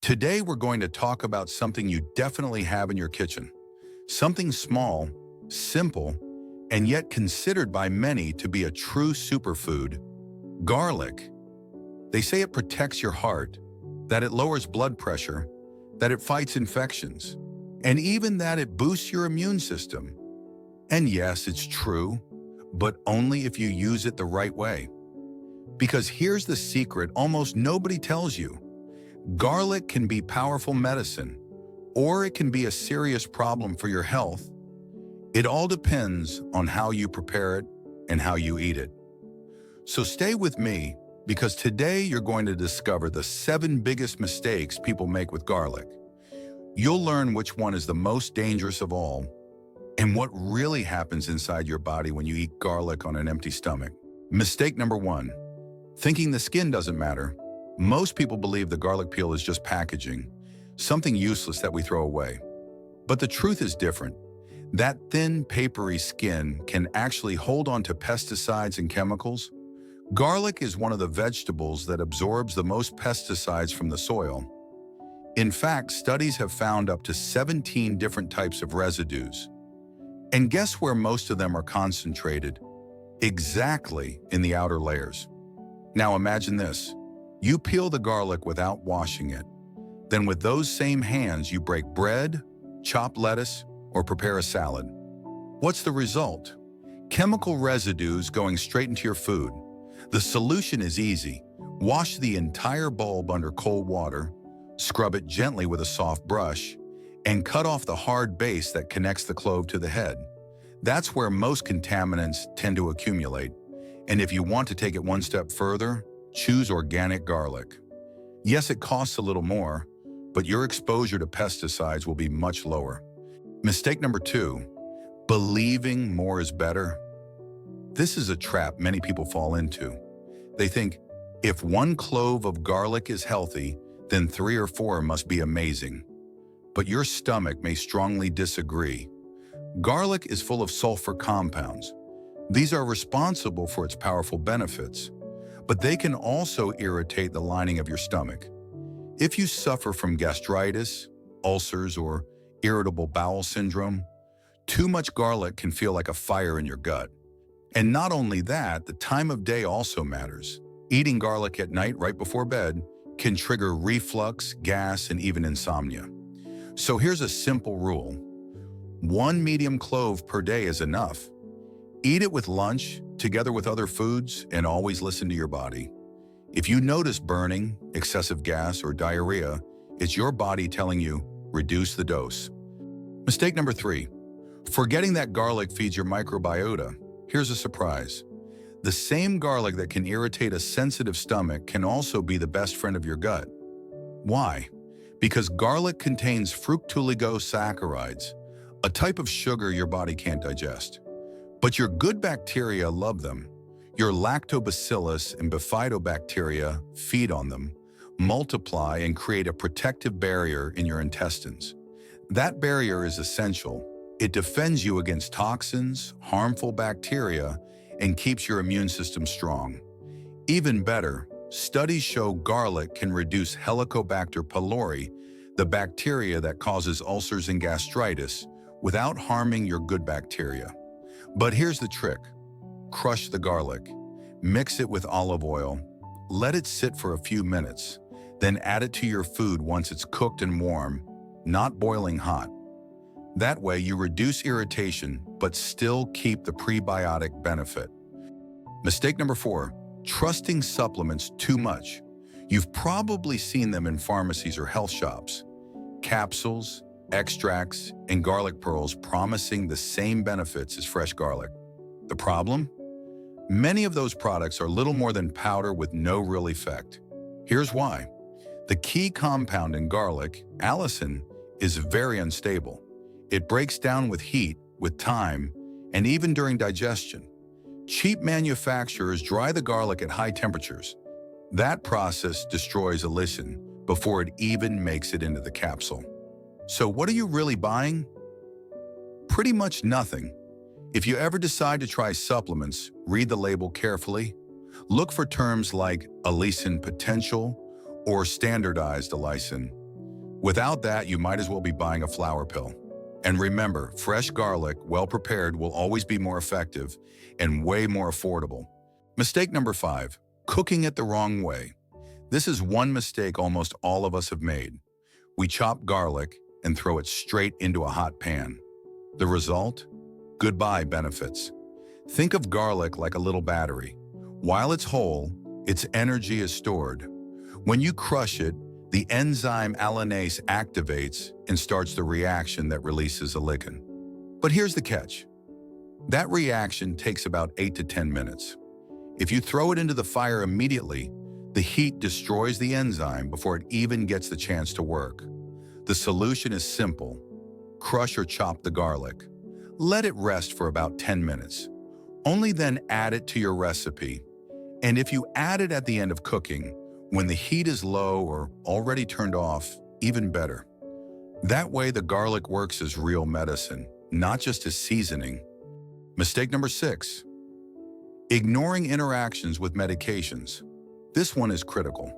Today, we're going to talk about something you definitely have in your kitchen. Something small, simple, and yet considered by many to be a true superfood: garlic. They say it protects your heart, that it lowers blood pressure, that it fights infections, and even that it boosts your immune system. And yes, it's true, but only if you use it the right way. Because here's the secret almost nobody tells you. Garlic can be powerful medicine, or it can be a serious problem for your health. It all depends on how you prepare it and how you eat it. So stay with me, because today you're going to discover the 7 biggest mistakes people make with garlic. You'll learn which one is the most dangerous of all, and what really happens inside your body when you eat garlic on an empty stomach. Mistake number 1, thinking the skin doesn't matter. Most people believe the garlic peel is just packaging, something useless that we throw away. But the truth is different. That thin, papery skin can actually hold on to pesticides and chemicals. Garlic is one of the vegetables that absorbs the most pesticides from the soil. In fact, studies have found up to 17 different types of residues. And guess where most of them are concentrated? Exactly in the outer layers. Now imagine this. You peel the garlic without washing it. Then with those same hands, you break bread, chop lettuce, or prepare a salad. What's the result? Chemical residues going straight into your food. The solution is easy. Wash the entire bulb under cold water, scrub it gently with a soft brush, and cut off the hard base that connects the clove to the head. That's where most contaminants tend to accumulate. And if you want to take it one step further, choose organic garlic. Yes, it costs a little more, but your exposure to pesticides will be much lower. Mistake number 2, believing more is better. This is a trap many people fall into. They think, if 1 clove of garlic is healthy, then 3 or 4 must be amazing. But your stomach may strongly disagree. Garlic is full of sulfur compounds. These are responsible for its powerful benefits, but they can also irritate the lining of your stomach. If you suffer from gastritis, ulcers, or irritable bowel syndrome, too much garlic can feel like a fire in your gut. And not only that, the time of day also matters. Eating garlic at night right before bed can trigger reflux, gas, and even insomnia. So here's a simple rule. 1 medium clove per day is enough. Eat it with lunch, together with other foods, and always listen to your body. If you notice burning, excessive gas, or diarrhea, it's your body telling you, reduce the dose. Mistake number 3, forgetting that garlic feeds your microbiota. Here's a surprise. The same garlic that can irritate a sensitive stomach can also be the best friend of your gut. Why? Because garlic contains fructooligosaccharides, a type of sugar your body can't digest. But your good bacteria love them. Your lactobacillus and bifidobacteria feed on them, multiply, and create a protective barrier in your intestines. That barrier is essential. It defends you against toxins, harmful bacteria, and keeps your immune system strong. Even better, studies show garlic can reduce Helicobacter pylori, the bacteria that causes ulcers and gastritis, without harming your good bacteria. But here's the trick. Crush the garlic, mix it with olive oil, let it sit for a few minutes, then add it to your food once it's cooked and warm, not boiling hot. That way you reduce irritation, but still keep the prebiotic benefit. Mistake number 4, trusting supplements too much. You've probably seen them in pharmacies or health shops. Capsules, extracts, and garlic pearls promising the same benefits as fresh garlic. The problem? Many of those products are little more than powder with no real effect. Here's why. The key compound in garlic, allicin, is very unstable. It breaks down with heat, with time, and even during digestion. Cheap manufacturers dry the garlic at high temperatures. That process destroys allicin before it even makes it into the capsule. So what are you really buying? Pretty much nothing. If you ever decide to try supplements, read the label carefully. Look for terms like allicin potential or standardized allicin, Without that, you might as well be buying a flour pill. And remember, fresh garlic, well prepared, will always be more effective and way more affordable. Mistake number 5, cooking it the wrong way. This is one mistake almost all of us have made. We chop garlic and throw it straight into a hot pan. The result? Goodbye benefits. Think of garlic like a little battery. While it's whole, its energy is stored. When you crush it, the enzyme allanase activates and starts the reaction that releases a lichen. But here's the catch. That reaction takes about 8 to 10 minutes. If you throw it into the fire immediately, the heat destroys the enzyme before it even gets the chance to work. The solution is simple. Crush or chop the garlic. Let it rest for about 10 minutes. Only then add it to your recipe. And if you add it at the end of cooking, when the heat is low or already turned off, even better. That way the garlic works as real medicine, not just as seasoning. Mistake number 6, ignoring interactions with medications. This one is critical.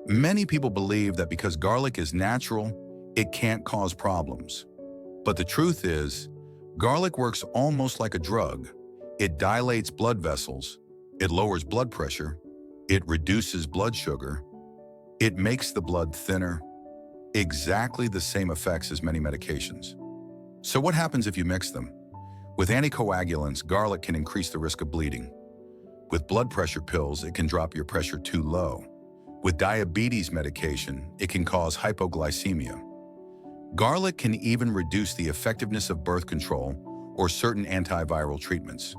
Many people believe that because garlic is natural, it can't cause problems. But the truth is, garlic works almost like a drug. It dilates blood vessels, it lowers blood pressure, it reduces blood sugar, it makes the blood thinner, exactly the same effects as many medications. So what happens if you mix them? With anticoagulants, garlic can increase the risk of bleeding. With blood pressure pills, it can drop your pressure too low. With diabetes medication, it can cause hypoglycemia. Garlic can even reduce the effectiveness of birth control or certain antiviral treatments.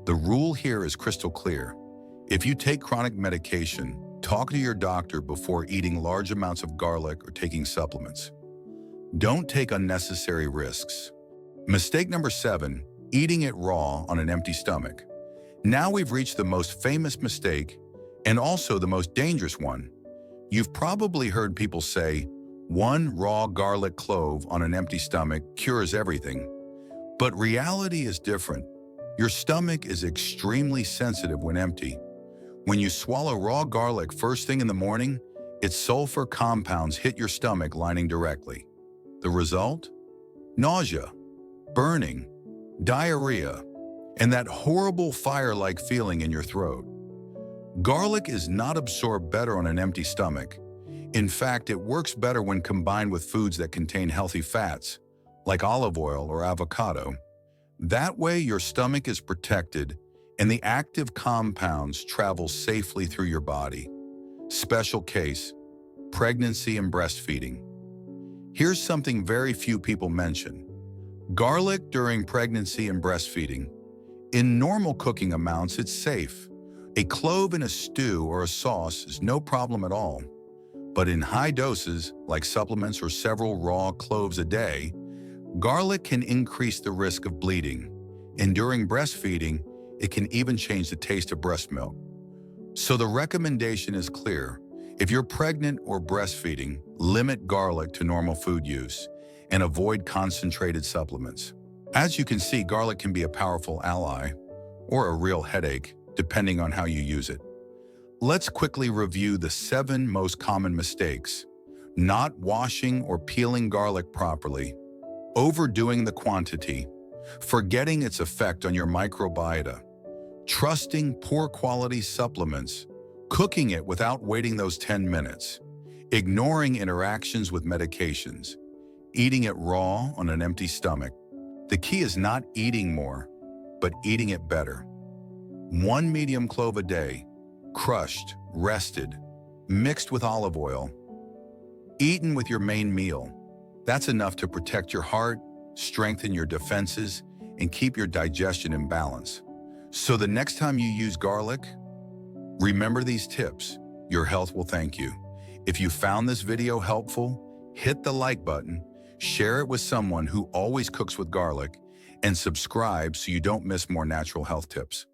The rule here is crystal clear. If you take chronic medication, talk to your doctor before eating large amounts of garlic or taking supplements. Don't take unnecessary risks. Mistake number 7, eating it raw on an empty stomach. Now we've reached the most famous mistake and also the most dangerous one. You've probably heard people say, 1 raw garlic clove on an empty stomach cures everything. But reality is different. Your stomach is extremely sensitive when empty. When you swallow raw garlic first thing in the morning, its sulfur compounds hit your stomach lining directly. The result? Nausea, burning, diarrhea, and that horrible fire-like feeling in your throat. Garlic is not absorbed better on an empty stomach. In fact, it works better when combined with foods that contain healthy fats, like olive oil or avocado. That way, your stomach is protected and the active compounds travel safely through your body. Special case, pregnancy and breastfeeding. Here's something very few people mention. Garlic during pregnancy and breastfeeding. In normal cooking amounts, it's safe. A clove in a stew or a sauce is no problem at all. But in high doses, like supplements or several raw cloves a day, garlic can increase the risk of bleeding. And during breastfeeding, it can even change the taste of breast milk. So the recommendation is clear. If you're pregnant or breastfeeding, limit garlic to normal food use and avoid concentrated supplements. As you can see, garlic can be a powerful ally or a real headache, depending on how you use it. Let's quickly review the 7 most common mistakes. Not washing or peeling garlic properly, overdoing the quantity, forgetting its effect on your microbiota, trusting poor quality supplements, cooking it without waiting those 10 minutes, ignoring interactions with medications, eating it raw on an empty stomach. The key is not eating more, but eating it better. 1 medium clove a day, crushed, rested, mixed with olive oil, eaten with your main meal. That's enough to protect your heart, strengthen your defenses, and keep your digestion in balance. So the next time you use garlic, remember these tips. Your health will thank you. If you found this video helpful, hit the like button, share it with someone who always cooks with garlic, and subscribe so you don't miss more natural health tips.